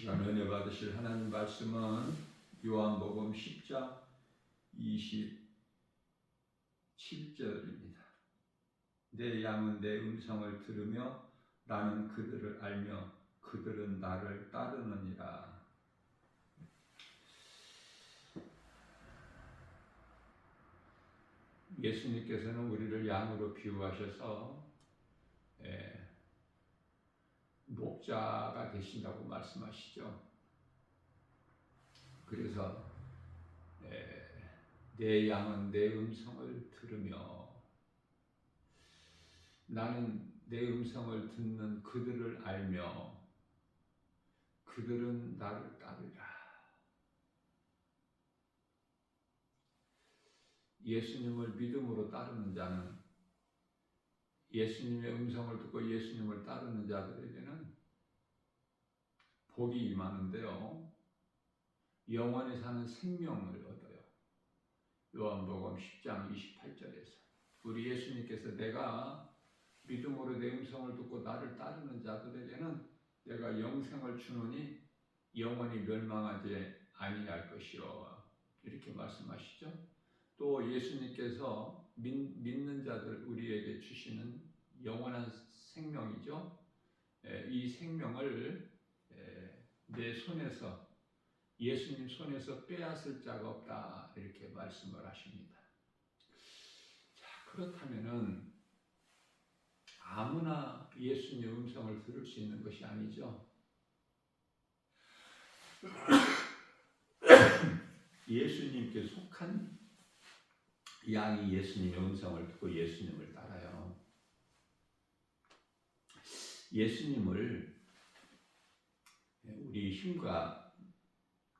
시간 은혜 받으실 하나님 말씀은 요한복음 10장 27절입니다. 내 양은 내 음성을 들으며 나는 그들을 알며 그들은 나를 따르느니라. 예수님께서는 우리를 양으로 비유하셔서 목자가 되신다고 말씀하시죠. 그래서 내 양은 내 음성을 들으며 나는 내 음성을 듣는 그들을 알며 그들은 나를 따르라. 예수님을 믿음으로 따르는 자는, 예수님의 음성을 듣고 예수님을 따르는 자들에게는 복이 임하는데요, 영원히 사는 생명을 얻어요. 요한복음 10장 28절에서 우리 예수님께서 내가 믿음으로 내 음성을 듣고 나를 따르는 자들에게는 내가 영생을 주노니 영원히 멸망하지 아니할 것이요, 이렇게 말씀하시죠. 또 예수님께서 믿는 자들 우리에게 주시는 영원한 생명이죠. 이 생명을 내 손에서, 예수님 손에서 빼앗을 자가 없다, 이렇게 말씀을 하십니다. 자, 그렇다면은 아무나 예수님의 음성을 들을 수 있는 것이 아니죠. 예수님께 속한 양이 예수님의 음성을 듣고 예수님을 따라요. 예수님을 우리 힘과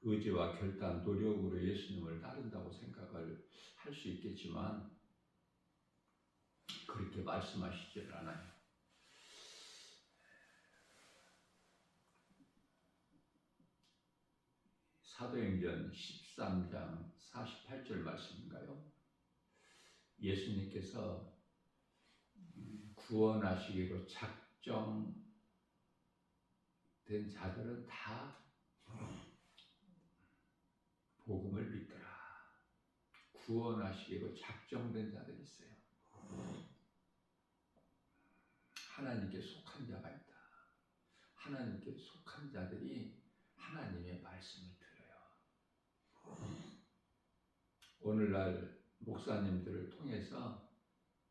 의지와 결단, 노력으로 예수님을 따른다고 생각을 할 수 있겠지만 그렇게 말씀하시질 않아요. 사도행전 13장 48절 말씀인가요? 예수님께서 구원하시기로 작정된 자들은 다 복음을 믿더라. 구원하시기로 작정된 자들이 있어요. 하나님께 속한 자가 있다. 하나님께 속한 자들이 하나님의 말씀을 들어요. 오늘날 목사님들을 통해서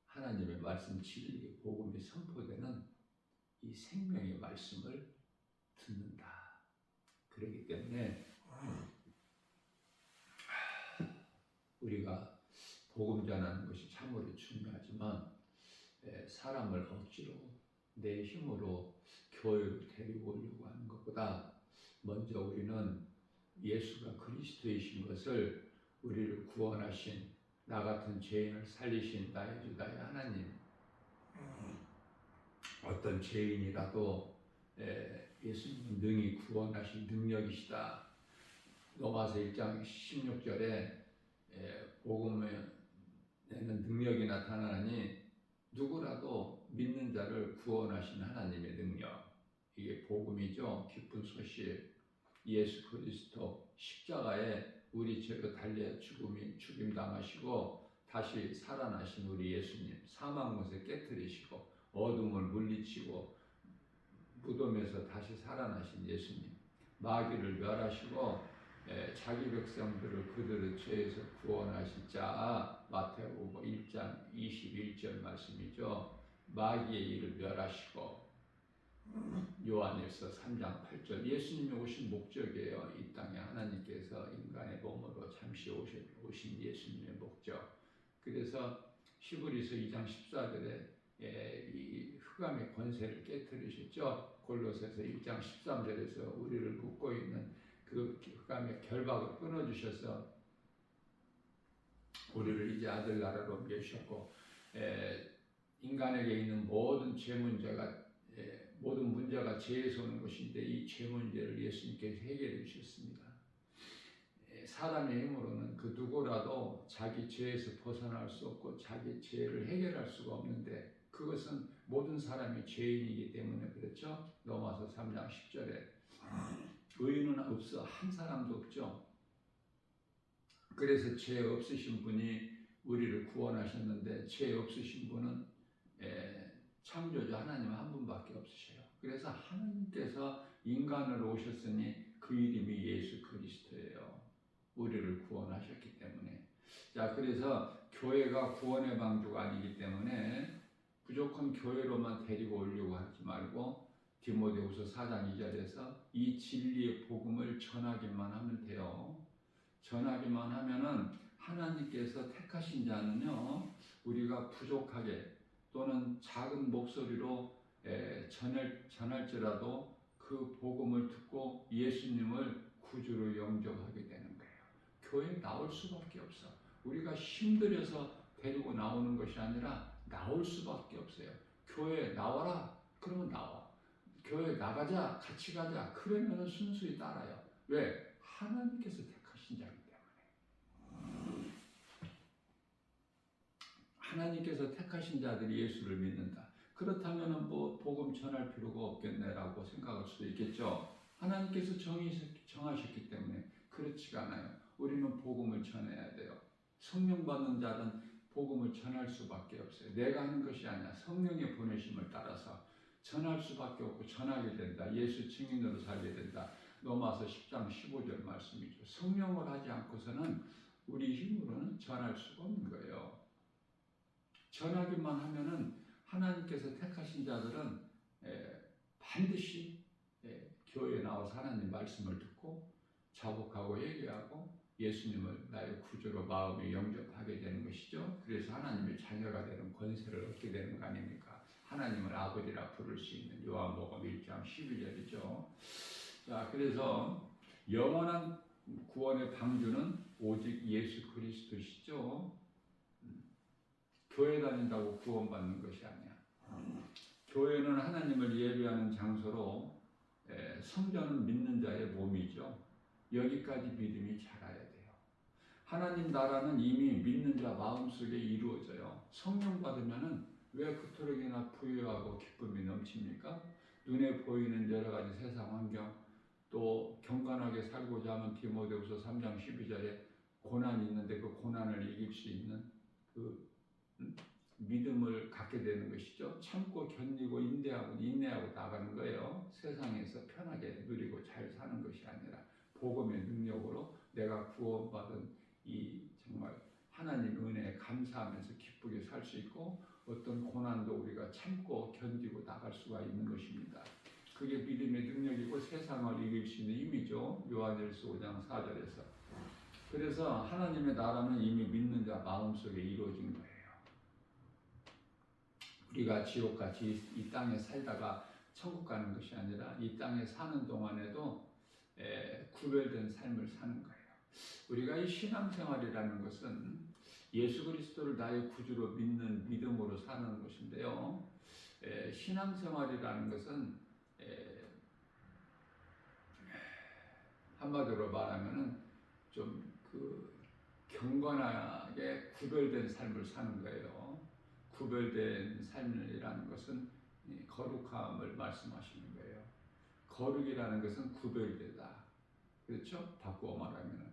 하나님의 말씀 진리 복음이 선포되는 이 생명의 말씀을 듣는다. 그렇기 때문에 우리가 복음 전하는 것이 참으로 중요하지만 사람을 억지로 내 힘으로 교회로 데리고 오려고 하는 것보다 먼저 우리는 예수가 그리스도이신 것을, 우리를 구원하신, 나 같은 죄인을 살리신 나의 주 나의 하나님, 어떤 죄인이라도 예수님은 능히 구원하신 능력이시다. 로마서 1장 16절에 복음에 내는 능력이 나타나니 누구라도 믿는 자를 구원하신 하나님의 능력, 이게 복음이죠. 기쁜 소식, 예수 그리스도 십자가에 우리 죄로 달려 죽임 당하시고 다시 살아나신 우리 예수님, 사망 못에 깨뜨리시고 어둠을 물리치고 무덤에서 다시 살아나신 예수님, 마귀를 멸하시고 자기 백성들을 그들의 죄에서 구원하신 자, 마태복음 1장 21절 말씀이죠. 마귀의 일을 멸하시고, 요한일서 3장 8절, 예수님이 오신 목적이에요. 이 땅에 하나님께서 인간의 몸으로 잠시 오신 예수님의 목적. 그래서 히브리서 2장 14절에 이 흑암의 권세를 깨뜨리셨죠. 골로새서 1장 13절에서 우리를 묶고 있는 그 흑암의 결박을 끊어주셔서 우리를 이제 아들 나라로 옮겨주셨고, 인간에게 있는 모든 죄 문제가, 모든 문제가 죄에서 오는 것인데 이 죄 문제를 예수님께서 해결해 주셨습니다. 사람의 힘으로는 그 누구라도 자기 죄에서 벗어날 수 없고 자기 죄를 해결할 수가 없는데, 그것은 모든 사람이 죄인이기 때문에 그렇죠. 로마서 3장 10절에 의인은 없어. 한 사람도 없죠. 그래서 죄 없으신 분이 우리를 구원하셨는데 죄 없으신 분은 창조주 하나님 한 분밖에 없으셔요. 그래서 하나님께서 인간으로 오셨으니 그 이름이 예수 그리스도예요. 우리를 구원하셨기 때문에. 자, 그래서 교회가 구원의 방주가 아니기 때문에 무조건 교회로만 데리고 오려고 하지 말고 디모데후서 4장 2절에서 이 진리의 복음을 전하기만 하면 돼요. 전하기만 하면은 하나님께서 택하신 자는요, 우리가 부족하게 또는 작은 목소리로 전할지라도 그 복음을 듣고 예수님을 구주로 영접하게 되는 거예요. 교회에 나올 수밖에 없어. 우리가 힘들여서 데리고 나오는 것이 아니라 나올 수밖에 없어요. 교회에 나와라. 그러면 나와. 교회 나가자. 같이 가자. 그러면 순수히 따라요. 왜? 하나님께서 택하신 자이기 때문에. 하나님께서 택하신 자들이 예수를 믿는다. 그렇다면 뭐 복음 전할 필요가 없겠네라고 생각할 수도 있겠죠. 하나님께서 정하셨기 때문에 그렇지가 않아요. 우리는 복음을 전해야 돼요. 성령 받는 자는 복음을 전할 수밖에 없어요. 내가 하는 것이 아니라 성령의 보내심을 따라서 전할 수밖에 없고 전하게 된다. 예수 증인으로 살게 된다. 로마서 10장 15절 말씀이죠. 성령을 하지 않고서는 우리 힘으로는 전할 수가 없는 거예요. 전하기만 하면은 하나님께서 택하신 자들은 반드시 교회에 나와서 하나님 말씀을 듣고 자복하고 얘기하고 예수님을 나의 구주로 마음에 영접하게 되는 것이죠. 그래서 하나님의 자녀가 되는 권세를 얻게 되는 거 아닙니까? 하나님을 아버지라 부를 수 있는 요한복음 1장 12절이죠. 자, 그래서 영원한 구원의 방주는 오직 예수 그리스도시죠. 교회 다닌다고 구원받는 것이 아니야. 교회는 하나님을 예배하는 장소로 성전은 믿는 자의 몸이죠. 여기까지 믿음이 자라야 돼요. 하나님 나라는 이미 믿는 자 마음속에 이루어져요. 성령 받으면은 왜 그토록이나 부유하고 기쁨이 넘칩니까? 눈에 보이는 여러 가지 세상 환경, 또 경건하게 살고자 하면 디모데후서 3장 12절에 고난이 있는데 그 고난을 이길 수 있는 그 믿음을 갖게 되는 것이죠. 참고 견디고 인내하고 나가는 거예요. 세상에서 편하게 누리고 잘 사는 것이 아니라 복음의 능력으로 내가 구원받은 이 정말 하나님 은혜에 감사하면서 기쁘게 살 수 있고 어떤 고난도 우리가 참고 견디고 나갈 수가 있는 것입니다. 그게 믿음의 능력이고 세상을 이길 수 있는 힘이죠. 요한일서 5장 4절에서. 그래서 하나님의 나라는 이미 믿는 자 마음속에 이루어진 거예요. 우리가 지옥같이 이 땅에 살다가 천국 가는 것이 아니라 이 땅에 사는 동안에도 구별된 삶을 사는 거예요. 우리가 이 신앙생활이라는 것은 예수 그리스도를 나의 구주로 믿는 믿음으로 사는 것인데요. 신앙생활이라는 것은 한마디로 말하면은 좀 경건하게 구별된 삶을 사는 거예요. 구별된 삶이라는 것은 거룩함을 말씀하시는 거예요. 거룩이라는 것은 구별되다. 그렇죠? 바꾸어 말하면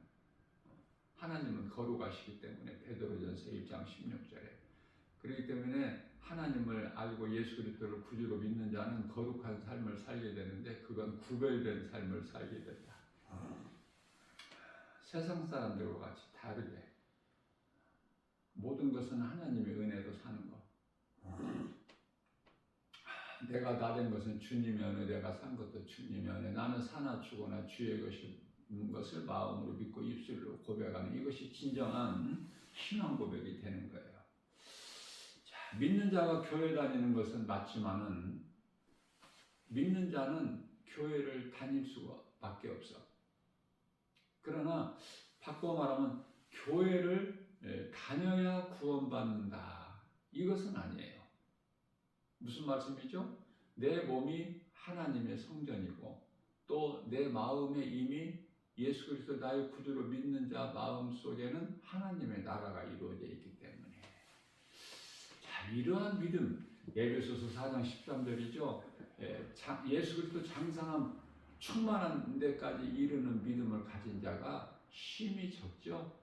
하나님은 거룩하시기 때문에 베드로전서 1장 16절에 그렇기 때문에 하나님을 알고 예수 그리스도를 구주로 믿는 자는 거룩한 삶을 살게 되는데 그건 구별된 삶을 살게 된다. 세상 사람들과 같이 다르게 모든 것은 하나님의 은혜로 사는 것. 내가 다 된 것은 주님의 은혜, 내가 산 것도 주님의 은혜. 나는 사나 죽거나 주의 것을 마음으로 믿고 입술로 고백하는 이것이 진정한 신앙 고백이 되는 거예요. 자, 믿는 자가 교회 다니는 것은 맞지만은 믿는 자는 교회를 다닐 수밖에 없어. 그러나 바꿔 말하면 교회를 다녀야 구원받는다. 이것은 아니에요. 무슨 말씀이죠? 내 몸이 하나님의 성전이고 또 내 마음에 이미 예수 그리스도 나의 구주로 믿는 자 마음 속에는 하나님의 나라가 이루어져 있기 때문에 자, 이러한 믿음 에베소서 4장 13절이죠. 예수 그리스도 장성한 충만한 데까지 이르는 믿음을 가진 자가 힘이 적죠.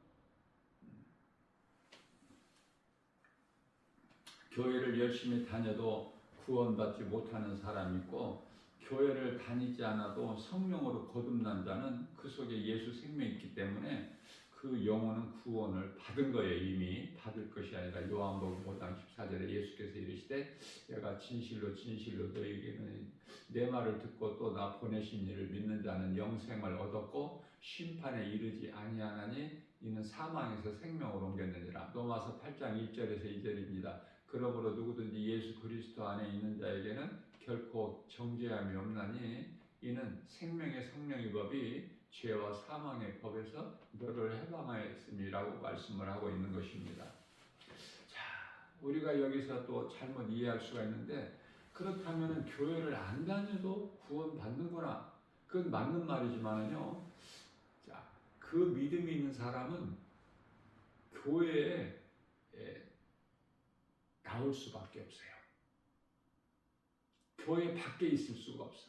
교회를 열심히 다녀도 구원받지 못하는 사람이 있고, 교회를 다니지 않아도 성령으로 거듭난 자는 그 속에 예수 생명이 있기 때문에 그 영혼은 구원을 받은 거예요. 이미 받을 것이 아니라 요한복음 5장 14절에 예수께서 이르시되 내가 진실로 진실로 너희에게는 내 말을 듣고 또 나 보내신 이를 믿는 자는 영생을 얻었고 심판에 이르지 아니하나니 이는 사망에서 생명으로 옮겼느니라. 로마서 8장 1절에서 2절입니다. 그러므로 누구든지 예수 그리스도 안에 있는 자에게는 결코 정죄함이 없나니 이는 생명의 성령의 법이 죄와 사망의 법에서 너를 해방하였음이라고 말씀을 하고 있는 것입니다. 자, 우리가 여기서 또 잘못 이해할 수가 있는데, 그렇다면 교회를 안 다녀도 구원받는구나. 그건 맞는 말이지만요. 자, 그 믿음이 있는 사람은 교회에 나올 수밖에 없어요. 교회 밖에 있을 수가 없어.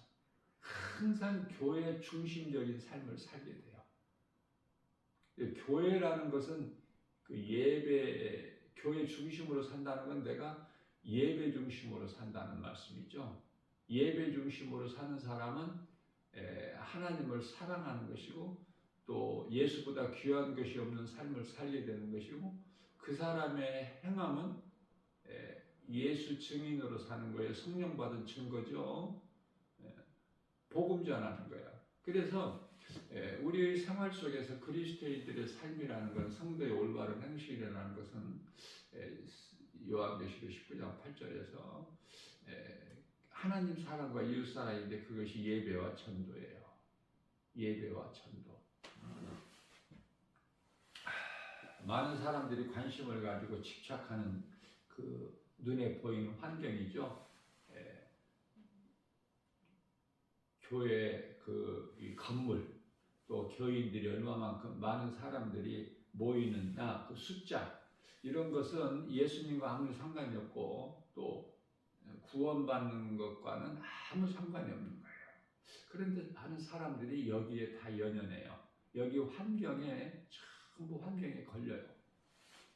항상 교회 중심적인 삶을 살게 돼요. 교회라는 것은 그 교회 중심으로 산다는 건 내가 예배 중심으로 산다는 말씀이죠. 예배 중심으로 사는 사람은 하나님을 사랑하는 것이고 또 예수보다 귀한 것이 없는 삶을 살게 되는 것이고, 그 사람의 행함은 예수 증인으로 사는 거예요. 성령 받은 증거죠. 복음 전하는 거예요. 그래서 우리 생활 속에서 그리스도인들의 삶이라는 건, 성도의 올바른 행실이라는 것은 요한계시록 19장 8절에서 하나님 사랑과 이웃 사랑인데 그것이 예배와 전도예요. 예배와 전도. 많은 사람들이 관심을 가지고 집착하는 그 눈에 보이는 환경이죠. 교회 이 건물, 또 교인들이 얼마만큼 많은 사람들이 모이는 그 숫자, 이런 것은 예수님과 아무 상관이 없고 또 구원받는 것과는 아무 상관이 없는 거예요. 그런데 많은 사람들이 여기에 다 연연해요. 여기 환경에, 전부 환경에 걸려요.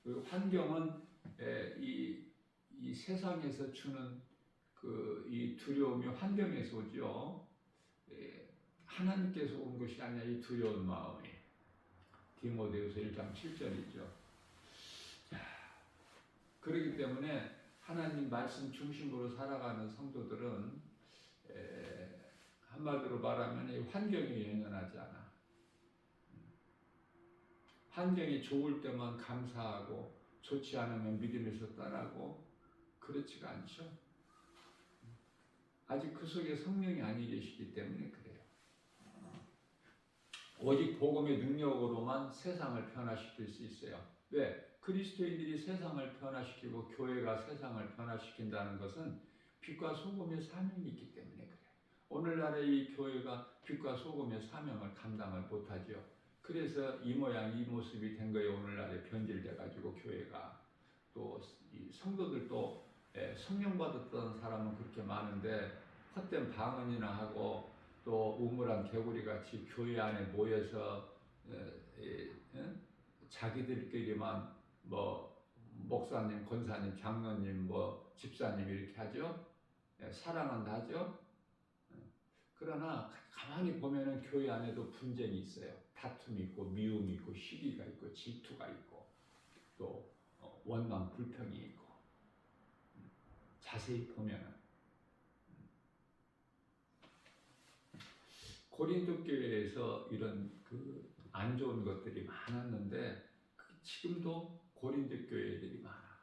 그 환경은 이 세상에서 주는 이 두려움이 환경에서 오죠. 하나님께서 온 것이 아니라 이 두려운 마음이. 디모데후서 1장 7절이죠. 그렇기 때문에 하나님 말씀 중심으로 살아가는 성도들은 한마디로 말하면 이 환경에 연연하지 않아. 환경이 좋을 때만 감사하고 좋지 않으면 믿음에서 떠나고 그렇지가 않죠. 아직 그 속에 성령이 아니 계시기 때문에 그래요. 오직 복음의 능력으로만 세상을 변화시킬 수 있어요. 왜? 그리스도인들이 세상을 변화시키고 교회가 세상을 변화시킨다는 것은 빛과 소금의 사명이 있기 때문에 그래요. 오늘날의 이 교회가 빛과 소금의 사명을 감당을 못하죠. 그래서 이 모양 이 모습이 된 거예요. 오늘날에 변질돼 가지고 교회가. 또 이 성도들도 성령 받았던 사람은 그렇게 많은데 헛된 방언이나 하고 또 우물한 개구리 같이 교회 안에 모여서 자기들끼리만 뭐 목사님, 권사님, 장로님, 뭐 집사님 이렇게 하죠. 사랑은 하죠. 그러나 가만히 보면은 교회 안에도 분쟁이 있어요. 다툼이 있고 미움이 있고 시기가 있고 질투가 있고 또 원망 불평이 있고, 자세히 보면은 고린도 교회에서 이런 안 좋은 것들이 많았는데 지금도 고린도 교회들이 많아.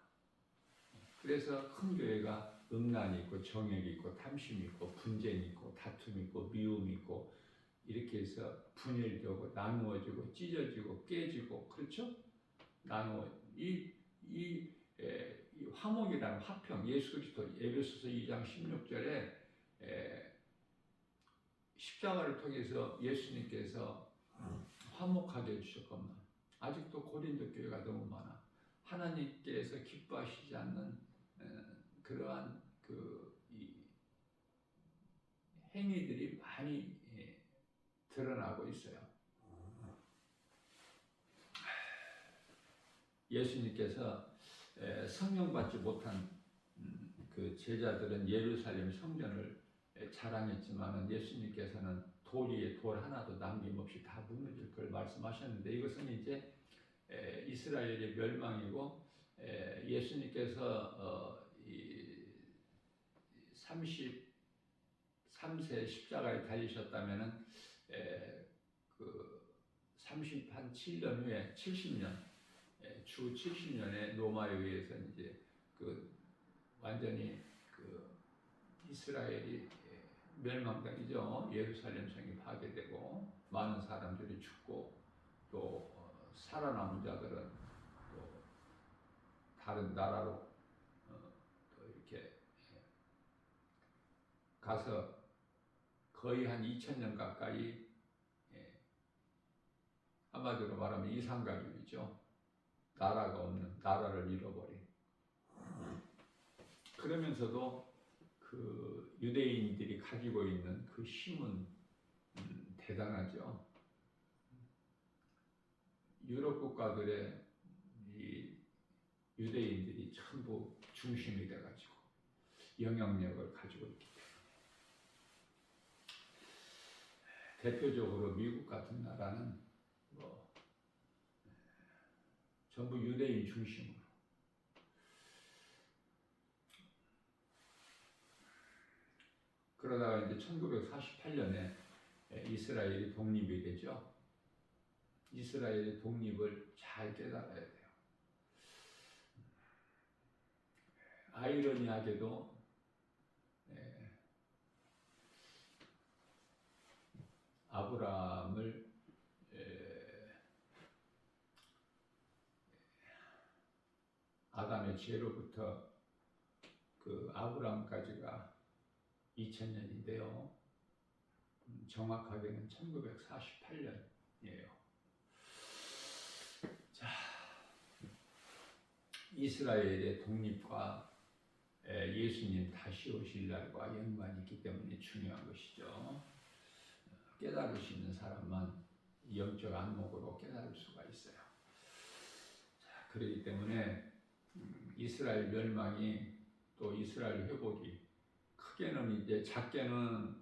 그래서 큰 교회가 음란이 있고 정욕이 있고 탐심이 있고 분쟁이 있고 다툼이 있고 미움이 있고 이렇게 해서 분열되고 나누어지고 찢어지고 깨지고, 그렇죠? 이 화목이라는 화평, 예수 그리스도 에베소서 2장 16절에 십자가를 통해서 예수님께서 화목하게 해주셨건만 아직도 고린도 교회가 너무 많아. 하나님께서 기뻐하시지 않는 그러한 이 행위들이 많이 있어요. 예수님께서 성령 받지 못한 그 제자들은 예루살렘 성전을 자랑했지만 예수님께서는 돌 위에 돌 하나도 남김없이 다 무너질 걸 말씀하셨는데, 이것은 이제 이스라엘의 멸망이고, 예수님께서 33세 십자가에 달리셨다면은 그 37년 후에 70년 주 70년의 로마에 의해서 이제 그 완전히 그 이스라엘이 멸망당이죠. 예루살렘 성이 파괴되고 많은 사람들이 죽고 또 살아남은 자들은 또 다른 나라로 또 이렇게 가서 거의 한 2000년 가까이, 한마디로 말하면 이상가족이죠. 나라가 없는, 나라를 잃어버린. 그러면서도 그 유대인들이 가지고 있는 그 힘은 대단하죠. 유럽 국가들의 이 유대인들이 전부 중심이 돼가지고 영향력을 가지고 있기 때문에, 대표적으로 미국 같은 나라는 뭐 전부 유대인 중심으로. 그러다가 이제 1948년에 이스라엘이 독립이 되죠. 이스라엘의 독립을 잘 깨달아야 돼요. 아이러니하게도 아브라함을 아담의 죄로부터 그 아브라함까지가 2000년인데요. 정확하게는 1948년이에요. 자, 이스라엘의 독립과 예수님 다시 오실 날과 연관이 있기 때문에 중요한 것이죠. 깨달을 수 있는 사람만 영적 안목으로 깨달을 수가 있어요. 자, 그렇기 때문에 이스라엘 멸망이 또 이스라엘 회복이, 크게는 이제 작게는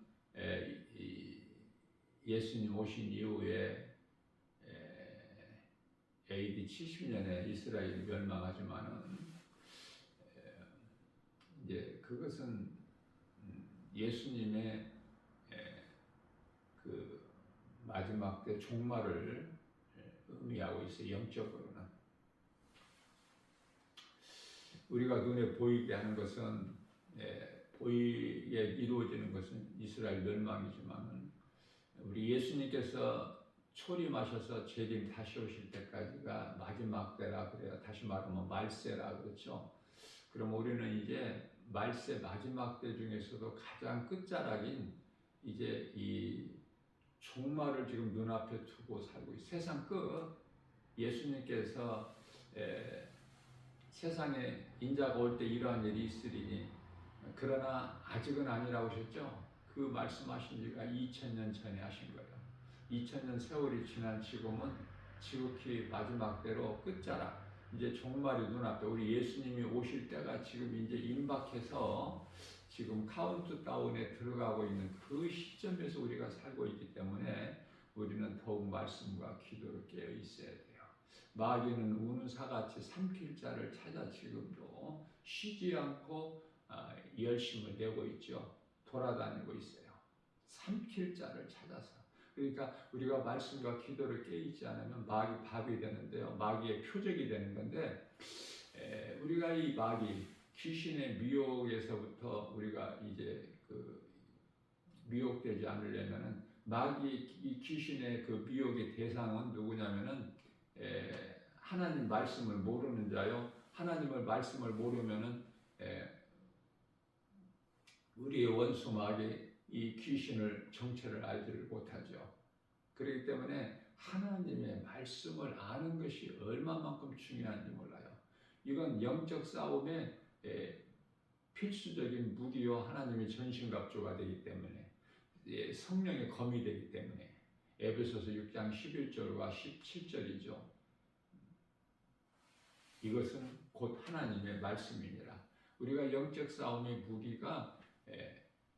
예수님 오신 이후에 AD 70년에 이스라엘이 멸망하지만은 이제 그것은 예수님의 그 마지막 때 종말을 의미하고 있어요. 영적으로는 우리가 눈에 보이게 하는 것은, 보이게 이루어지는 것은 이스라엘 멸망이지만, 우리 예수님께서 초림하셔서 재림 다시 오실 때까지가 마지막 때라 그래요. 다시 말하면 말세라 그렇죠. 그럼 우리는 이제 말세 마지막 때 중에서도 가장 끝자락인 이제 이 종말을 지금 눈앞에 두고 살고 있어요. 세상 끝. 예수님께서 세상에 인자가 올 때 이러한 일이 있으리니, 그러나 아직은 아니라고 하셨죠. 그 말씀하신 지가 2000년 전에 하신 거예요. 2000년 세월이 지난 지금은 지극히 마지막 때로 끝자락, 이제 종말이 눈앞에, 우리 예수님이 오실 때가 지금 이제 임박해서 지금 카운트다운에 들어가고 있는 그 시점에서 우리가 살고 있기 때문에 우리는 더욱 말씀과 기도를 깨어 있어야 돼요. 마귀는 우는 사같이 삼킬 자를 찾아 지금도 쉬지 않고 열심을 내고 있죠. 돌아다니고 있어요. 삼킬 자를 찾아서. 그러니까 우리가 말씀과 기도를 깨있지 않으면 마귀 밥이 되는데요. 마귀의 표적이 되는 건데, 우리가 이 마귀, 귀신의 미혹에서부터 우리가 이제 그 미혹되지 않으려면은, 마귀 이 귀신의 그 미혹의 대상은 누구냐면은 하나님 말씀을 모르는 자요. 하나님을 말씀을 모르면은 우리의 원수 마귀 이 귀신을 정체를 알지를 못하죠. 그렇기 때문에 하나님의 말씀을 아는 것이 얼마만큼 중요한지 몰라요. 이건 영적 싸움의 필수적인 무기요, 하나님의 전신갑주가 되기 때문에, 성령의 검이 되기 때문에, 에베소서 6장 11절과 17절이죠. 이것은 곧 하나님의 말씀이니라. 우리가 영적 싸움의 무기가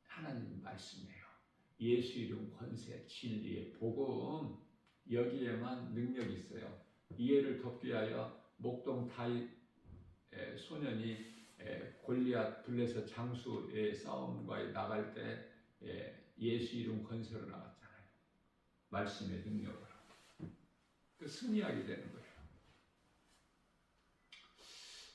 하나님 말씀이에요. 예수 이름 권세, 진리의 복음, 여기에만 능력이 있어요. 이해를 돕기 위하여 목동 다윗 소년이 골리앗 블레셋 장수의 싸움과에 나갈 때 예수 이름 권세로 나갔잖아요. 말씀의 능력으로. 그 승리하게 되는 거예요.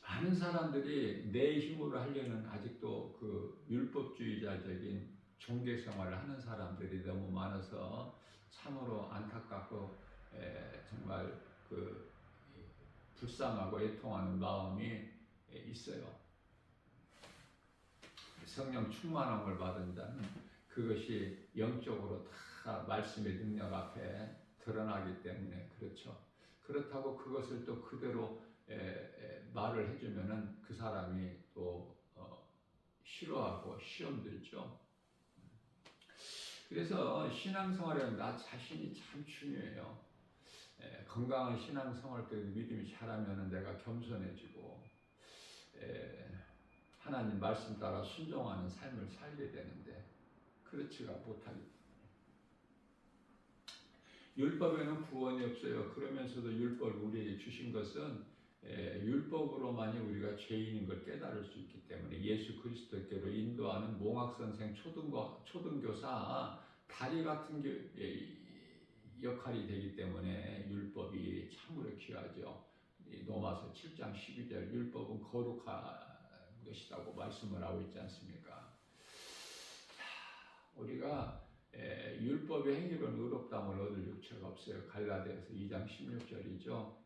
많은 사람들이 내 힘으로 하려는 아직도 그 율법주의자적인 종교 생활을 하는 사람들이 너무 많아서 참으로 안타깝고 정말 그 불쌍하고 애통하는 마음이 있어요. 성령 충만함을 받은 자는 그것이 영적으로 다 말씀의 능력 앞에 드러나기 때문에 그렇죠. 그렇다고 그것을 또 그대로 말을 해주면은 그 사람이 또 싫어하고 시험 들죠. 그래서 신앙생활에는 나 자신이 참 중요해요. 건강한 신앙생활 때 믿음이 자라면은 내가 겸손해지고 하나님 말씀 따라 순종하는 삶을 살게 되는데 그렇지가 못하기 때문에 율법에는 구원이 없어요. 그러면서도 율법을 우리에게 주신 것은 율법으로만이 우리가 죄인인 걸 깨달을 수 있기 때문에 예수 그리스도께로 인도하는 몽학선생 초등교사 다리 같은 역할이 되기 때문에 율법이 참으로 귀하죠. 로마서 7장 12절 율법은 거룩한 것이라고 말씀을 하고 있지 않습니까? 우리가 율법의 행위로는 의롭다함을 얻을 육체가 없어요. 갈라디아서 2장 16절이죠.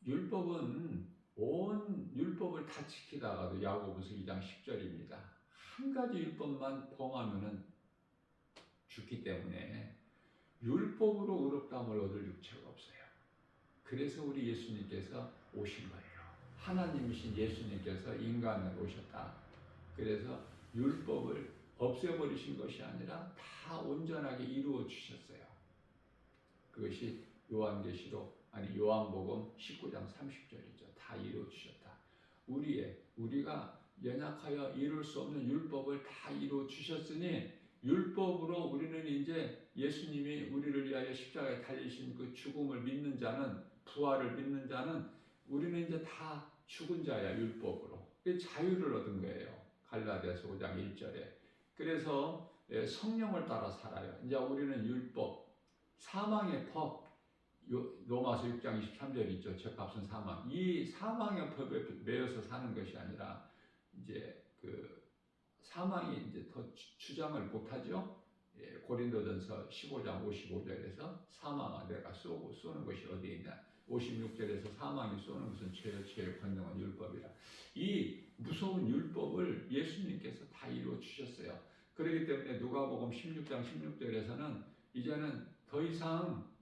율법은 온 율법을 다 지키다가도 야고보서 2장 10절입니다. 한 가지 율법만 범하면은 죽기 때문에 율법으로 의롭다함을 얻을 육체가 없어요. 그래서 우리 예수님께서 오신 거예요. 하나님이신 예수님께서 인간으로 오셨다. 그래서 율법을 없애버리신 것이 아니라 다 온전하게 이루어 주셨어요. 그것이 요한복음 19장 30절이죠. 다 이루어 주셨다. 우리가 연약하여 이룰 수 없는 율법을 다 이루어 주셨으니 율법으로 우리는 이제 예수님이 우리를 위하여 십자가에 달리신 그 죽음을 믿는 자는 부활을 믿는 자는 우리는 이제 다 죽은 자야 율법으로. 자유를 얻은 거예요. 갈라디아서 5장 1절에. 그래서 성령을 따라 살아요. 이제 우리는 율법, 사망의 법, 로마서 6장 23절 있죠. 죄값은 사망. 이 사망의 법에 매여서 사는 것이 아니라 이제 그 사망이 이제 더 주장을 못하죠. 고린도전서 15장 55절에서 사망아 내가 쏘는 것이 어디 있냐. 56절에서 사망이 쏘는 것은 죄의 권능은 율법이라. 이 무서운 율법을 예수님께서 다 이루어 주셨어요. 그렇기 때문에 누가복음 16장 16절에서는 이제는 더 이상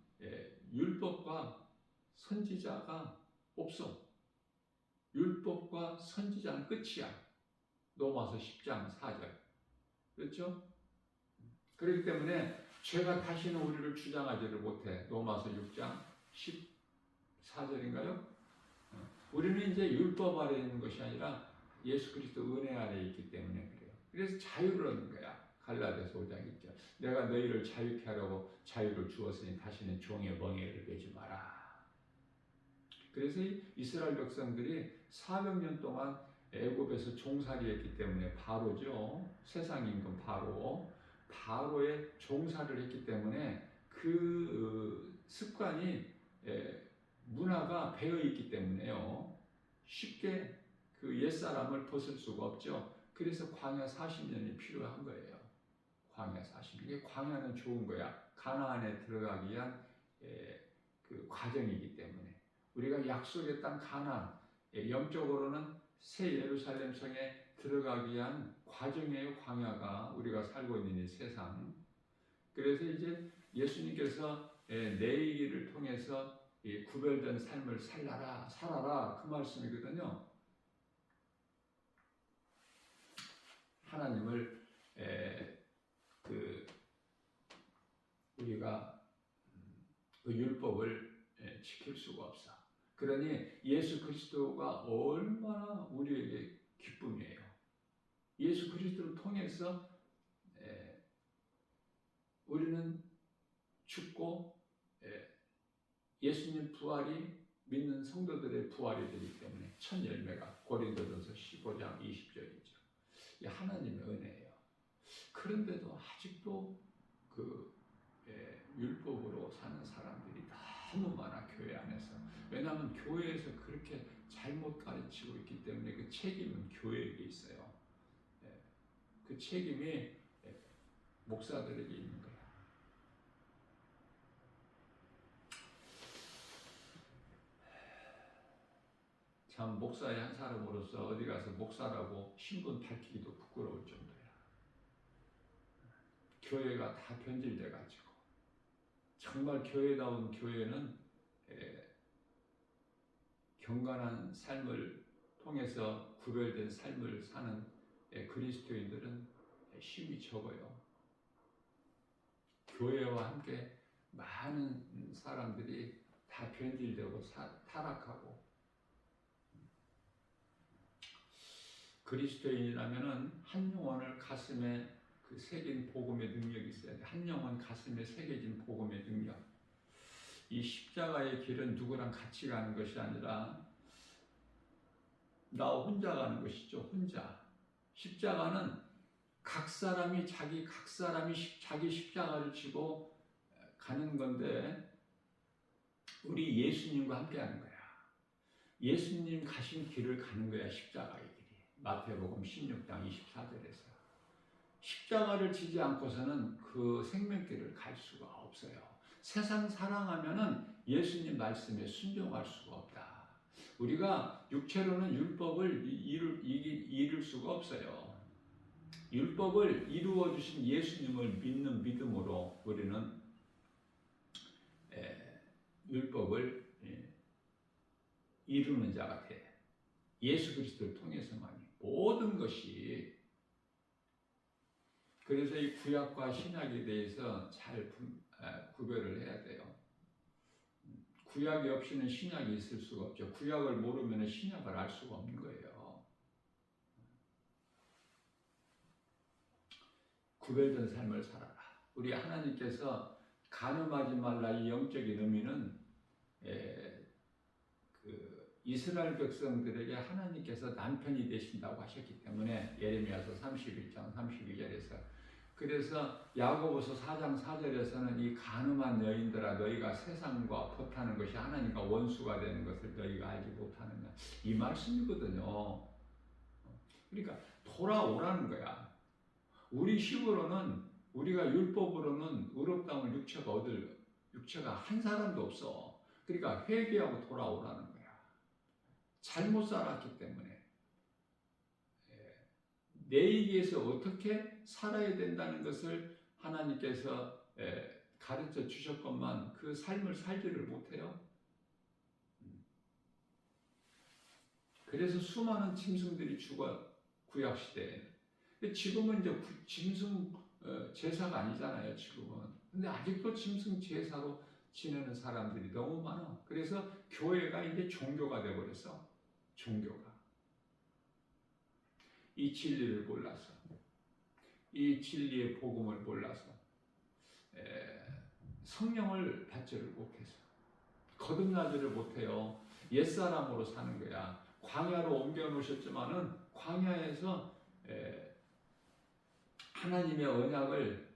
율법과 선지자가 없어. 율법과 선지자는 끝이야. 로마서 10장 4절. 그렇죠? 그렇기 때문에 죄가 다시는 우리를 주장하지를 못해. 로마서 6장 14절인가요? 우리는 이제 율법 아래에 있는 것이 아니라 예수 그리스도 은혜 아래에 있기 때문에 그래요. 그래서 자유를 얻는 거야. 갈라디아서 5장 1절. 내가 너희를 자유케 하려고 자유를 주었으니 다시는 종의 멍에를 매지 마라. 그래서 이스라엘 백성들이 400년 동안 애굽에서 종살이했기 때문에 바로죠. 세상 임금 바로의 종살이를 했기 때문에 그 습관이 문화가 배어 있기 때문에요. 쉽게 그 옛사람을 벗을 수가 없죠. 그래서 광야 40년이 필요한 거예요. 광야 40년. 광야는 좋은 거야. 가나안에 들어가기 위한 그 과정이기 때문에 우리가 약속의 땅 가나안, 영적으로는 새 예루살렘 성에 들어가기 위한 과정의 광야가 우리가 살고 있는 이 세상. 그래서 이제 예수님께서 내 길을 통해서 구별된 삶을 살아라 그 말씀이거든요. 하나님을 우리가 율법을 지킬 수가 없어. 그러니 예수 그리스도가 얼마나 우리에게 기쁨이에요. 예수 그리스도를 통해서 우리는 죽고 예수님 부활이 믿는 성도들의 부활이 되기 때문에 첫 열매가 고린도전서 15장 20절이죠. 이 하나님의 은혜예요. 그런데도 아직도 그 율법으로 사는 사람들이 너무 많아, 교회 안에서. 왜냐하면 교회에서 그렇게 잘못 가르치고 있기 때문에 그 책임은 교회에게 있어요. 그 책임이 목사들에게 있는 거예요. 참 목사의 한 사람으로서 어디 가서 목사라고 신분 밝히기도 부끄러울 정도야. 교회가 다 변질돼 가지고 정말 교회다운 교회는 경건한 삶을 통해서 구별된 삶을 사는 그리스도인들은 힘이 적어요. 교회와 함께 많은 사람들이 다 변질되고 타락하고, 그리스도인이라면은 한 영혼을 가슴에 새긴 복음의 능력이 있어야 돼. 한 영혼 가슴에 새겨진 복음의 능력. 이 십자가의 길은 누구랑 같이 가는 것이 아니라 나 혼자 가는 것이죠. 혼자. 십자가는 각 사람이 자기 십자가를 지고 가는 건데, 우리 예수님과 함께 하는 거야. 예수님 가신 길을 가는 거야, 십자가의 길이. 마태복음 16장 24절에서. 십자가를 지지 않고서는 그 생명길을 갈 수가 없어요. 세상 사랑하면은 예수님 말씀에 순종할 수가 없다. 우리가 육체로는 율법을 이룰 수가 없어요. 율법을 이루어 주신 예수님을 믿는 믿음으로 우리는 율법을 이루는 자가 돼. 예수 그리스도를 통해서만이 모든 것이. 그래서 이 구약과 신약에 대해서 잘 구별을 해야 돼요. 구약이 없이는 신약이 있을 수가 없죠. 구약을 모르면 신약을 알 수가 없는 거예요. 구별된 삶을 살아라. 우리 하나님께서 간음하지 말라, 이 영적인 의미는 이스라엘 백성들에게 하나님께서 남편이 되신다고 하셨기 때문에, 예레미야서 31장 32절에서. 그래서 야고보서 4장 4절에서는 이 간음한 여인들아, 너희가 세상과 벗하는 것이 하나님과 원수가 되는 것을 너희가 알지 못하느냐, 이 말씀이거든요. 그러니까 돌아오라는 거야. 우리 힘으로는, 우리가 율법으로는 의롭다움을 육체가 한 사람도 없어. 그러니까 회개하고 돌아오라는 거야. 잘못 살았기 때문에. 내에게서 어떻게 살아야 된다는 것을 하나님께서 가르쳐 주셨건만 그 삶을 살지를 못해요. 그래서 수많은 짐승들이 죽어요, 구약시대에. 지금은 이제 짐승 제사가 아니잖아요, 지금은. 근데 아직도 짐승 제사로 지내는 사람들이 너무 많아. 그래서 교회가 이제 종교가 되어버렸어. 종교가. 이 진리를 몰라서, 이 진리의 복음을 몰라서, 성령을 받지를 못해서, 거듭나지를 못해요. 옛사람으로 사는 거야. 광야로 옮겨 놓으셨지만은 광야에서 하나님의 언약을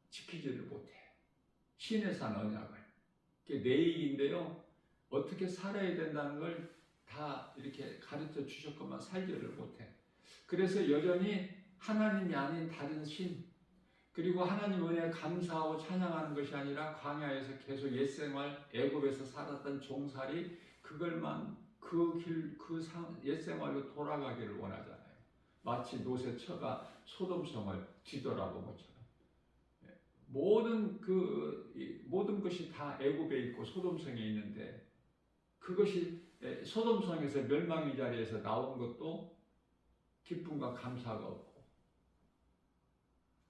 지키지를 못해. 신의 산 언약을. 그게 내 얘기인데요, 어떻게 살아야 된다는 걸 다 이렇게 가르쳐 주셨건만 살지를 못해. 그래서 여전히 하나님이 아닌 다른 신, 그리고 하나님 은혜에 감사하고 찬양하는 것이 아니라 광야에서 계속 옛생활, 애굽에서 살았던 종살이, 그걸만 옛생활로 돌아가기를 원하잖아요. 마치 롯의 처가 소돔성을 뒤돌아본 것처럼. 모든 것이 다 애굽에 있고 소돔성에 있는데, 그것이 소돔성에서 멸망의 자리에서 나온 것도 기쁨과 감사가 없고,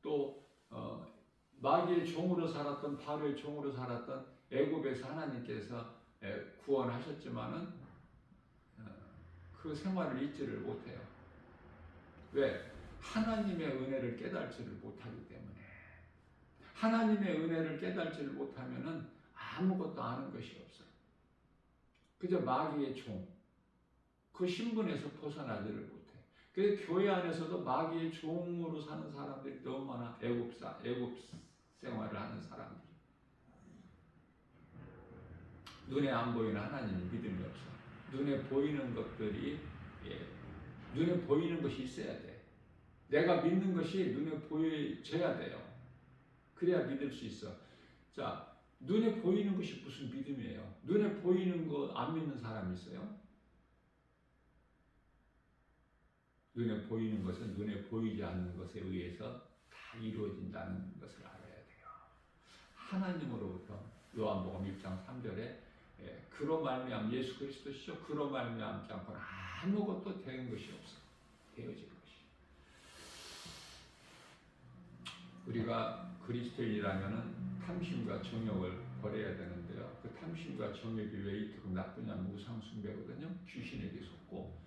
또 마귀의 종으로 살았던 바로의 종으로 살았던 애굽에서 하나님께서 구원하셨지만은 그 생활을 잊지를 못해요. 왜? 하나님의 은혜를 깨달지를 못하기 때문에. 하나님의 은혜를 깨달지를 못하면은 아무것도 아는 것이 없어요. 그저 마귀의 종, 그 신분에서 벗어나지를 못해. 그래서 교회 안에서도 마귀의 종으로 사는 사람들이 너무 많아. 애굽 생활을 하는 사람들이. 눈에 안 보이는 하나님 믿음이 없어. 눈에 보이는 것들이, 눈에 보이는 것이 있어야 돼. 내가 믿는 것이 눈에 보여져야 돼요. 그래야 믿을 수 있어. 자, 눈에 보이는 것이 무슨 믿음이에요? 눈에 보이는 거 안 믿는 사람이 있어요? 눈에 보이는 것은 눈에 보이지 않는 것에 의해서 다 이루어진다는 것을 알아야 돼요. 하나님으로부터 요한복음 1장 3절에 그로 말미암아 예수 그리스도시죠. 그로 말미암지 않고는 아무것도 된 것이 없어. 되어진 것이. 우리가 그리스도인이라면은 탐심과 정욕을 버려야 되는데요. 그 탐심과 정욕이 왜 이토록 나쁘냐면 우상숭배거든요. 귀신에게 속고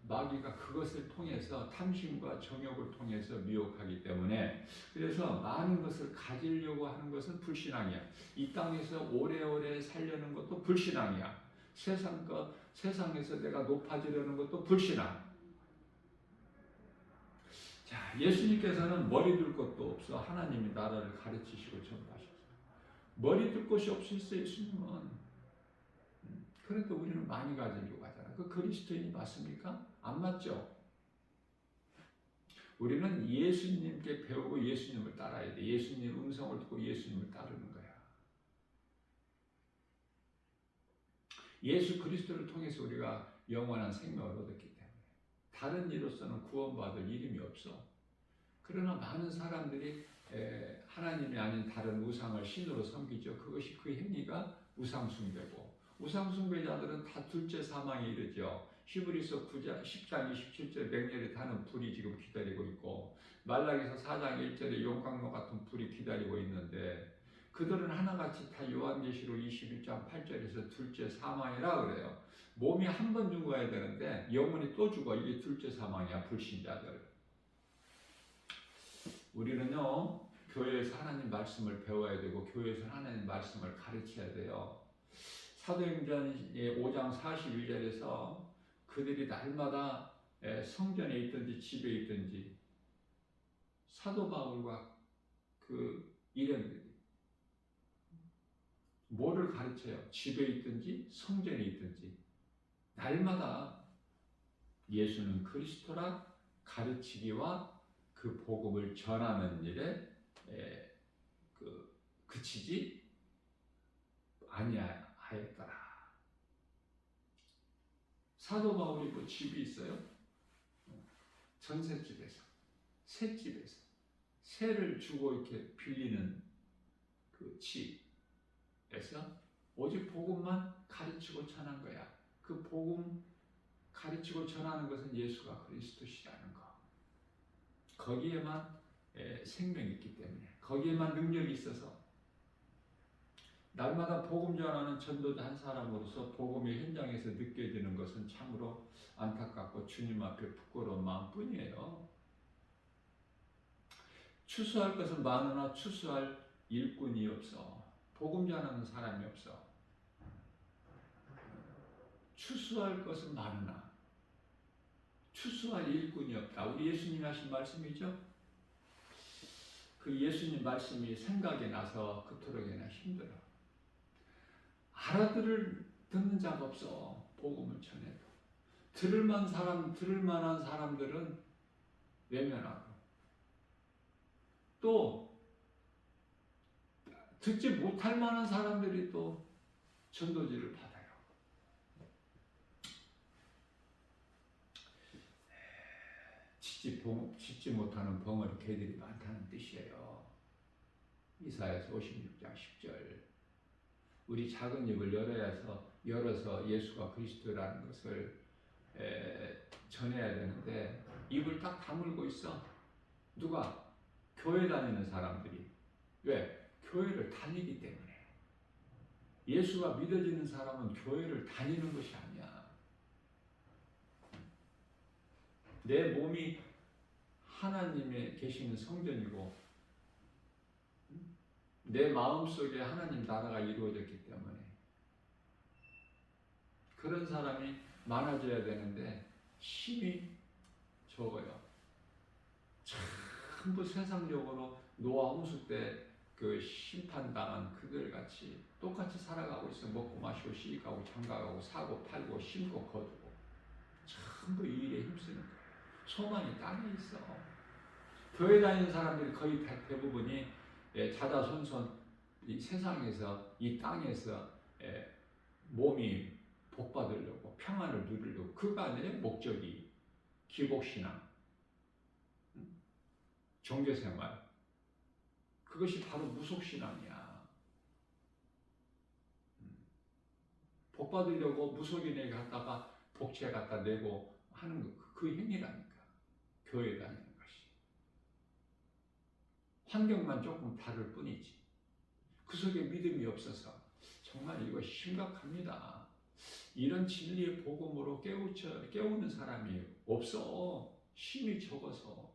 마귀가 그것을 통해서 탐심과 정욕을 통해서 미혹하기 때문에 그래서 많은 것을 가지려고 하는 것은 불신앙이야. 이 땅에서 오래오래 살려는 것도 불신앙이야. 세상에서 내가 높아지려는 것도 불신앙. 자, 예수님께서는 머리 둘 것도 없어 하나님이 나라를 가르치시고 전파하셨어요. 머리 둘 것이 없었어 예수님은. 그런데 우리는 많이 가지려고 하잖아. 그 그리스도인이 맞습니까? 안 맞죠? 우리는 예수님께 배우고 예수님을 따라야 돼. 예수님 음성을 듣고 예수님을 따르는 거야. 예수 그리스도를 통해서 우리가 영원한 생명을 얻었기 때문에 다른 이로서는 구원받을 이름이 없어. 그러나 많은 사람들이 하나님이 아닌 다른 우상을 신으로 섬기죠. 그것이 그 행위가 우상숭배고 우상숭배자들은 다 둘째 사망에 이르죠. 히브리서 9장 10장 27절 맹렬히 타는 불이 지금 기다리고 있고 말라기서 4장 1절에 용광로 같은 불이 기다리고 있는데 그들은 하나같이 다 요한계시록 21장 8절에서 둘째 사망이라 그래요. 몸이 한 번 죽어야 되는데 영혼이 또 죽어. 이게 둘째 사망이야. 불신자들. 우리는요 교회에서 하나님 말씀을 배워야 되고 교회에서 하나님 말씀을 가르쳐야 돼요. 사도행전 5장 41절에서 그들이 날마다 성전에 있든지 집에 있든지 사도 바울과 그 일행들이 뭐를 가르쳐요? 집에 있든지 성전에 있든지 날마다 예수는 그리스도라 가르치기와 그 복음을 전하는 일에 그치지 아니하였더라. 사도 바울이 뭐 집이 있어요? 전셋집에서, 셋집에서, 새를 주고 이렇게 빌리는 그 집에서 오직 복음만 가르치고 전한 거야. 그 복음 가르치고 전하는 것은 예수가 그리스도시라는 거. 거기에만 생명이 있기 때문에, 거기에만 능력이 있어서 날마다 복음 전하는 전도자 한 사람으로서 복음의 현장에서 느껴지는 것은 참으로 안타깝고 주님 앞에 부끄러운 마음뿐이에요. 추수할 것은 많으나 추수할 일꾼이 없어. 복음 전하는 사람이 없어. 추수할 것은 많으나 추수할 일꾼이 없다. 우리 예수님이 하신 말씀이죠. 그 예수님 말씀이 생각이 나서 그토록이나 힘들어. 듣는 자가 없어. 복음을 전해도. 들을 만한 사람들은 외면하고 또 듣지 못할 만한 사람들이 또 전도지를 받아요. 짓지 못하는 벙어리 개들이 많다는 뜻이에요. 이사야서 56장 10절. 우리 작은 입을 열어서 예수가 그리스도라는 것을 전해야 되는데 입을 딱 다물고 있어. 누가? 교회 다니는 사람들이. 왜? 교회를 다니기 때문에. 예수가 믿어지는 사람은 교회를 다니는 것이 아니야. 내 몸이 하나님의 계시는 성전이고 내 마음속에 하나님 나라가 이루어졌기 때문에 그런 사람이 많아져야 되는데 힘이 적어요. 전부 세상적으로 노아 홍수 때 그 심판당한 그들 같이 똑같이 살아가고 있어. 먹고 마시고 시집가고 장가가고 사고 팔고 심고 거두고 전부 이 일에 힘쓰는 거예요. 소망이 땅에 있어. 교회 다니는 사람들이 거의 대부분이 자자손손 이 세상에서 이 땅에서 몸이 복받으려고 평안을 누리려고 그가 아니라 목적이 기복신앙, 종교생활, 그것이 바로 무속신앙이야. 복받으려고 무속인에게 갔다가 복채 갖다 내고 하는 그 행위라니까. 교회 다니는 것이. 환경만 조금 다를 뿐이지. 그 속에 믿음이 없어서 정말 이거 심각합니다. 이런 진리의 복음으로 깨우는 사람이 없어. 힘이 적어서.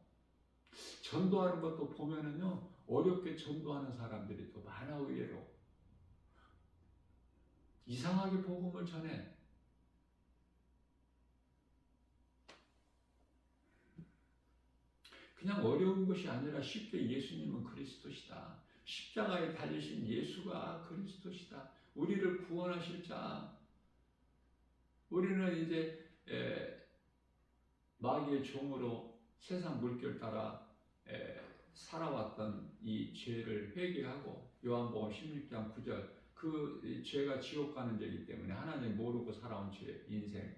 전도하는 것도 보면은요, 어렵게 전도하는 사람들이 또 많아, 의외로. 이상하게 복음을 전해. 그냥 어려운 것이 아니라 쉽게 예수님은 그리스도시다. 십자가에 달리신 예수가 그리스도시다. 우리를 구원하실 자. 우리는 이제 마귀의 종으로 세상 물결 따라 살아왔던 이 죄를 회개하고 요한복음 16장 9절 그 죄가 지옥 가는 죄이기 때문에 하나님 모르고 살아온 죄 인생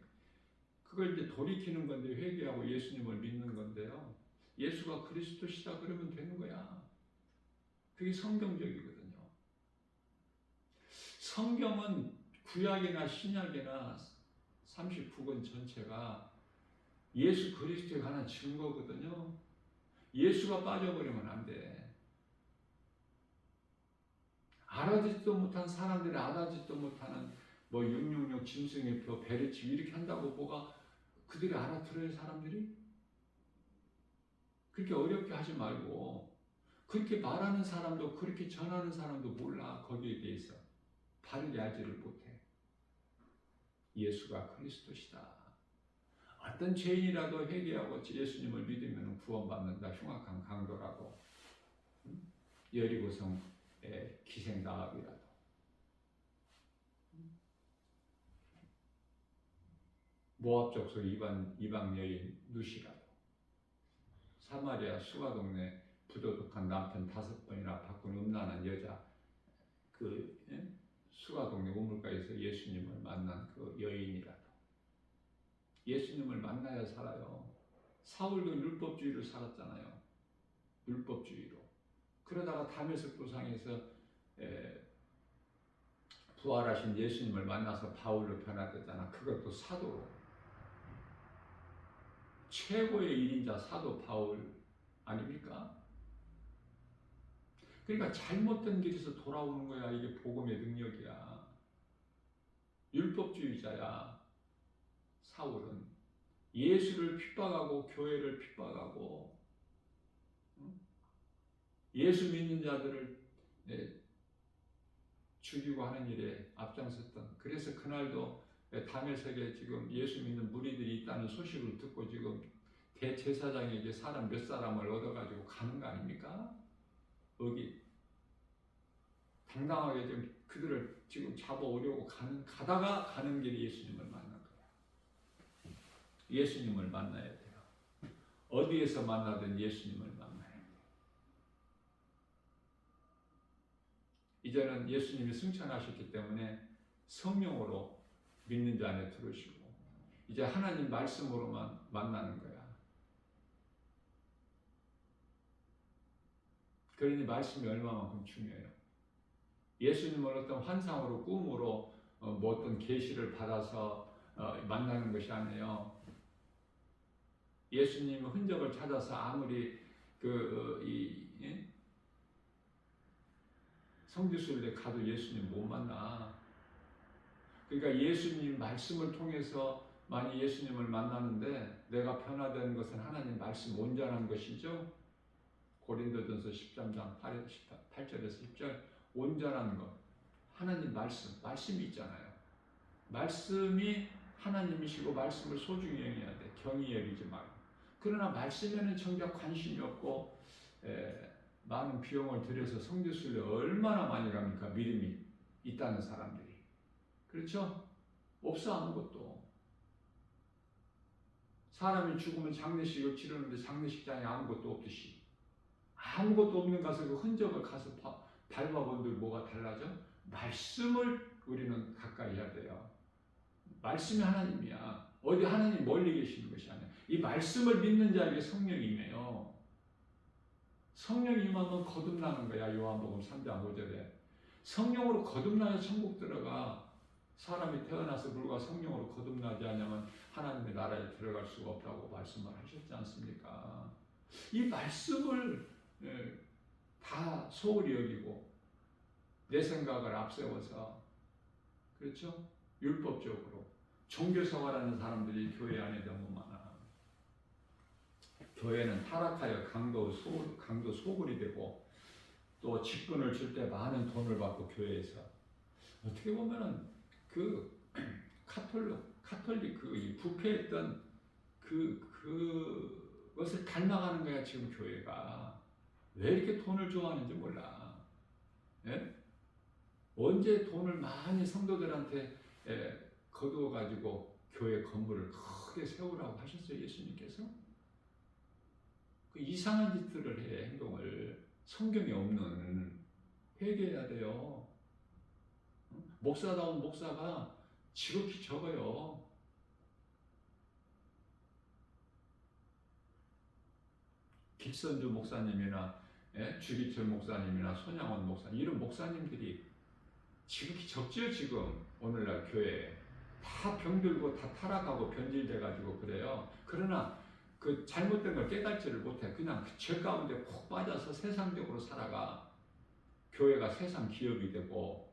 그걸 이제 돌이키는 건데 회개하고 예수님을 믿는 건데요. 예수가 그리스도시다 그러면 되는 거야. 그게 성경적이거든요. 성경은 구약이나 신약이나 39권 전체가 예수 그리스도에 관한 증거거든요. 예수가 빠져버리면 안 돼. 알아듣지도 못한 사람들이 알아듣지도 못하는 뭐 666 짐승의 표 베르치 이렇게 한다고 뭐가 그들이 알아들어요 사람들이? 그렇게 어렵게 하지 말고 그렇게 말하는 사람도 그렇게 전하는 사람도 몰라. 거기에 대해서 바르게 알지를 못해. 예수가 그리스도시다. 어떤 죄인이라도 회개하고 예수님을 믿으면 구원받는다. 흉악한 강도라도 여리고성 기생나합이라도 모압 족속 이방 여인 누시라도 사마리아 수가 동네 부도덕한 남편 5번이나 바꾼 음란한 여자 그 수가 동네 우물가에서 예수님을 만난 그 여인이라도 예수님을 만나야 살아요. 사울도 율법주의로 살았잖아요. 율법주의로. 그러다가 다메섹 도상에서 부활하신 예수님을 만나서 바울로 변화됐잖아. 그것도 사도로. 최고의 일인자 사도 바울 아닙니까? 그러니까 잘못된 길에서 돌아오는 거야. 이게 복음의 능력이야. 율법주의자야. 사울은 예수를 핍박하고 교회를 핍박하고 예수 믿는 자들을 죽이고 하는 일에 앞장섰던. 그래서 그날도 다메섹에 지금 예수 믿는 무리들이 있다는 소식을 듣고 지금 대제사장에게 사람 몇 사람을 얻어가지고 가는 거 아닙니까? 여기 당당하게 지금 그들을 지금 잡아오려고 가다가 가는 길에 예수님을 만난 거야. 예수님을 만나야 돼요. 어디에서 만나든 예수님을 만나야 돼요. 이제는 예수님이 승천하셨기 때문에 성령으로 믿는 자 안에 들으시고 이제 하나님 말씀으로만 만나는 거야. 그러니 말씀이 얼마만큼 중요해요. 예수님을 어떤 환상으로 꿈으로 뭐 어떤 계시를 받아서 만나는 것이 아니에요. 예수님의 흔적을 찾아서 아무리 성지순례 가도 예수님 못 만나. 그러니까 예수님 말씀을 통해서 많이 예수님을 만나는데 내가 변화되는 것은 하나님 말씀 온전한 것이죠. 고린도전서 13장 8절에서 10절 온전한 것. 하나님 말씀이 있잖아요. 말씀이 하나님이시고 말씀을 소중히 여겨야 돼. 경히 여기지 말고. 그러나 말씀에는 정작 관심이 없고 많은 비용을 들여서 성지순례 얼마나 많이 갑니까? 믿음이 있다는 사람들이. 그렇죠? 없어 아무것도. 사람이 죽으면 장례식을 치르는데 장례식장에 아무것도 없듯이 아무것도 없는 가서 그 흔적을 가서 밟아본들 뭐가 달라져? 말씀을 우리는 가까이 해야 돼요. 말씀이 하나님이야. 어디 하나님 멀리 계시는 것이 아니야. 이 말씀을 믿는 자에게 성령이 임해요. 성령이 임하면 거듭나는 거야. 요한복음 3장 5절에. 성령으로 거듭나야 천국 들어가. 사람이 태어나서 불과 성령으로 거듭나지 않으면 하나님의 나라에 들어갈 수가 없다고 말씀을 하셨지 않습니까? 이 말씀을 다 소홀히 여기고 내 생각을 앞세워서 그렇죠? 율법적으로 종교생활하는 사람들이 교회 안에 너무 많아. 교회는 타락하여 강도 소굴이 되고 또 직분을 줄 때 많은 돈을 받고 교회에서 어떻게 보면은 그 카톨릭 그 부패했던 그것을 닮아가는 거야 지금 교회가. 왜 이렇게 돈을 좋아하는지 몰라. 예? 언제 돈을 많이 성도들한테 거두어 가지고 교회 건물을 크게 세우라고 하셨어요 예수님께서? 그 이상한 짓들을 해 행동을 성경이 없는 회개해야 돼요. 목사다운 목사가 지극히 적어요. 길선주 목사님이나 주기철 목사님이나 손양원 목사님 이런 목사님들이 지극히 적지요 지금 오늘날 교회에. 다 병들고 다 타락하고 변질돼가지고 그래요. 그러나 그 잘못된 걸 깨닫지를 못해. 그냥 죄 가운데 푹 빠져서 세상적으로 살아가. 교회가 세상 기업이 되고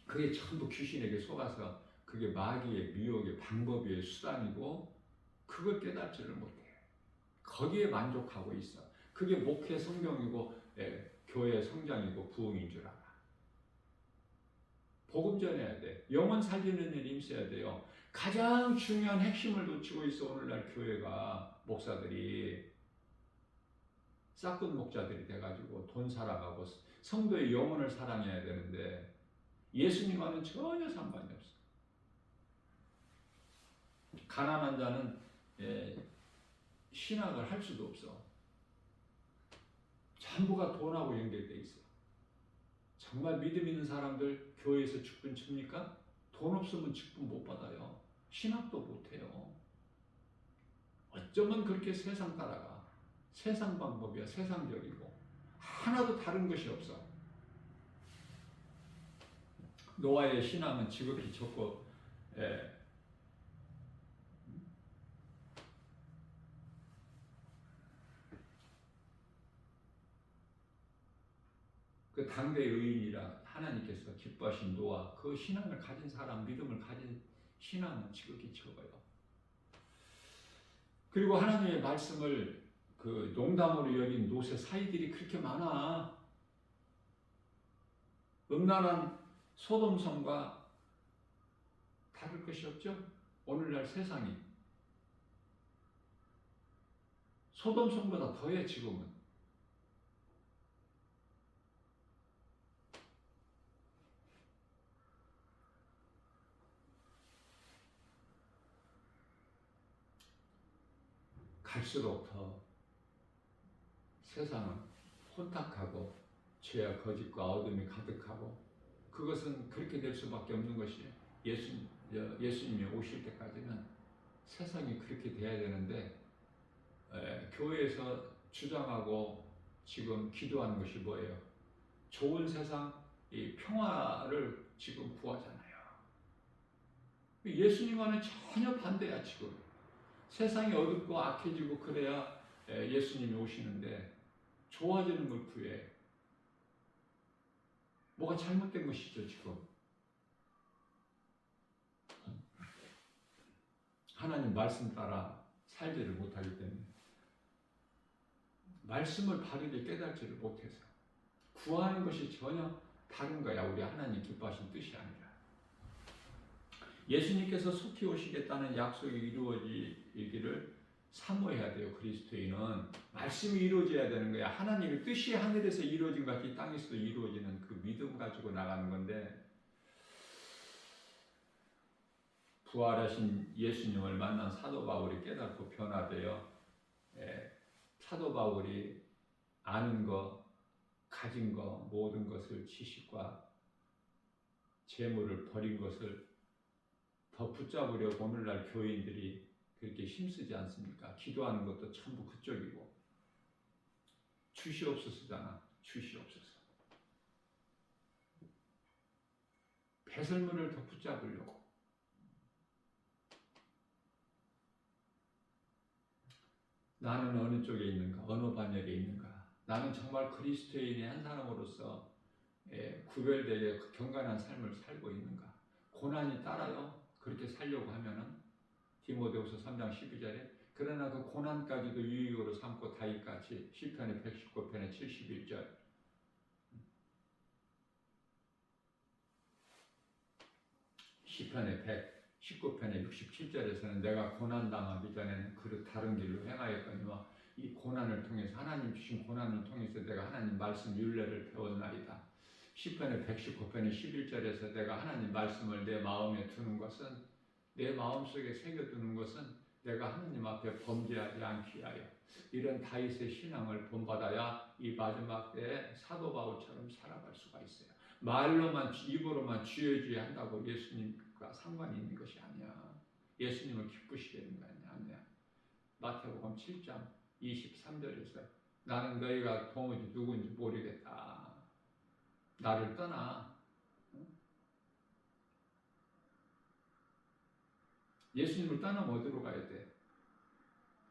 그게 전부 귀신에게 속아서 그게 마귀의 미혹의 방법의 수단이고 그걸 깨닫지를 못해. 거기에 만족하고 있어. 그게 목회 성경이고 교회 성장이고 부흥인 줄 알아. 복음 전해야 돼. 영혼 살리는 일에 힘써야 돼요. 가장 중요한 핵심을 놓치고 있어 오늘날 교회가. 목사들이 싹군 목자들이 돼가지고 돈 살아가고 성도의 영혼을 사랑해야 되는데 예수님과는 전혀 상관이 없어. 가난한 자는 신학을 할 수도 없어. 전부가 돈하고 연결돼 있어. 정말 믿음 있는 사람들 교회에서 직분 칩니까? 돈 없으면 직분 못 받아요. 신학도 못 해요. 어쩌면 그렇게 세상 따라가. 세상 방법이야. 세상적이고 하나도 다른 것이 없어. 노아의 신앙은 지극히 적고 그 당대 의인이라 하나님께서 기뻐하신 노아 그 신앙을 가진 사람 믿음을 가진 신앙은 지극히 적어요. 그리고 하나님의 말씀을 그 농담으로 여긴 노새 사이들이 그렇게 많아. 음란한 소돔성과 다를 것이 없죠. 오늘날 세상이 소돔성보다 더해 지금은. 갈수록 더 세상은 혼탁하고 죄와 거짓과 어둠이 가득하고 그것은 그렇게 될 수밖에 없는 것이에요. 예수님이 오실 때까지는 세상이 그렇게 돼야 되는데 교회에서 주장하고 지금 기도하는 것이 뭐예요? 좋은 세상, 이 평화를 지금 구하잖아요. 예수님과는 전혀 반대야 지금. 세상이 어둡고 악해지고 그래야 예수님이 오시는데 좋아지는 걸 구해. 뭐가 잘못된 것이죠, 지금. 하나님 말씀 따라 살지를 못하기 때문에. 말씀을 바르게 깨닫지를 못해서. 구하는 것이 전혀 다른 거야. 우리 하나님 기뻐하신 뜻이 아니라. 예수님께서 속히 오시겠다는 약속이 이루어지기를 사모해야 돼요. 그리스도인은 말씀이 이루어져야 되는 거야. 하나님의 뜻이 하늘에서 이루어진 것 같이 땅에서도 이루어지는 그 믿음 가지고 나가는 건데, 부활하신 예수님을 만난 사도 바울이 깨닫고 변화되어 사도 바울이 아는 것, 가진 것, 모든 것을 지식과 재물을 버린 것을 더 붙잡으려고 오늘날 교인들이 그렇게 힘쓰지 않습니까? 기도하는 것도 전부 그쪽이고. 주시옵소서잖아. 주시옵소서. 배설물을 더 붙잡으려고. 나는 어느 쪽에 있는가? 어느 반열에 있는가? 나는 정말 그리스도인의 한 사람으로서 구별되게 경건한 삶을 살고 있는가? 고난이 따라요. 그렇게 살려고 하면은 디모데후서 3장 12절에 그러나 그 고난까지도 유익으로 삼고 다윗같이 시편의 119편의 71절 시편의 119편의 67절에서는 내가 고난당하기 전에는 그 다른 길로 행하였거니와 이 고난을 통해서 하나님 주신 고난을 통해서 내가 하나님 말씀 율례를 배웠나이다. 시편의 119편의 11절에서 내가 하나님 말씀을 내 마음에 두는 것은 내 마음속에 새겨두는 것은 내가 하나님 앞에 범죄하지 않기 위하여 이런 다윗의 신앙을 본받아야 이 마지막 때에 사도 바울처럼 살아갈 수가 있어요. 말로만 입으로만 주여 한다고 예수님과 상관이 있는 것이 아니야. 예수님을 기쁘시게 되는 거 아니야. 마태복음 7장 23절에서 나는 너희가 도무지 누구인지 모르겠다. 나를 떠나. 예수님을 떠나면 어디로 가야 돼?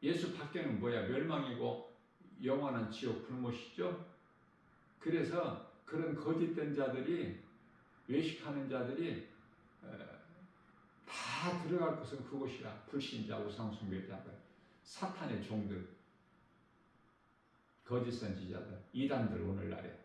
예수 밖에는 뭐야? 멸망이고 영원한 지옥 불못이죠? 그래서 그런 거짓된 자들이, 외식하는 자들이 다 들어갈 것은 그곳이라. 불신자, 우상숭배자들, 사탄의 종들, 거짓 선지자들, 이단들 오늘날에.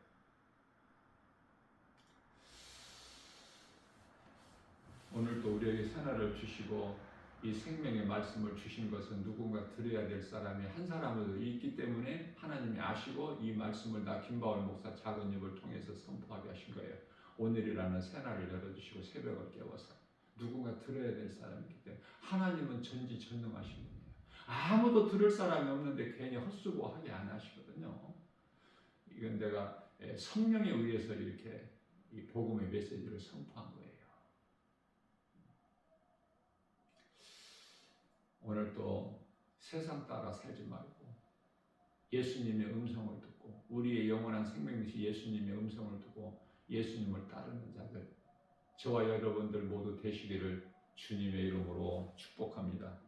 오늘도 우리에게 생활을 주시고 이 생명의 말씀을 주신 것은 누군가 들어야 될 사람이 한 사람으로 있기 때문에 하나님이 아시고 이 말씀을 나 김바울 목사 작은 입을 통해서 선포하게 하신 거예요. 오늘이라는 새날을 열어주시고 새벽을 깨워서 누군가 들어야 될 사람이기 때문에 하나님은 전지전능하신 분이에요. 아무도 들을 사람이 없는데 괜히 헛수고하게 안 하시거든요. 이건 내가 성령에 의해서 이렇게 이 복음의 메시지를 선포한 거예요. 오늘 또 세상 따라 살지 말고 예수님의 음성을 듣고 우리의 영원한 생명이신 예수님의 음성을 듣고 예수님을 따르는 자들 저와 여러분들 모두 되시기를 주님의 이름으로 축복합니다.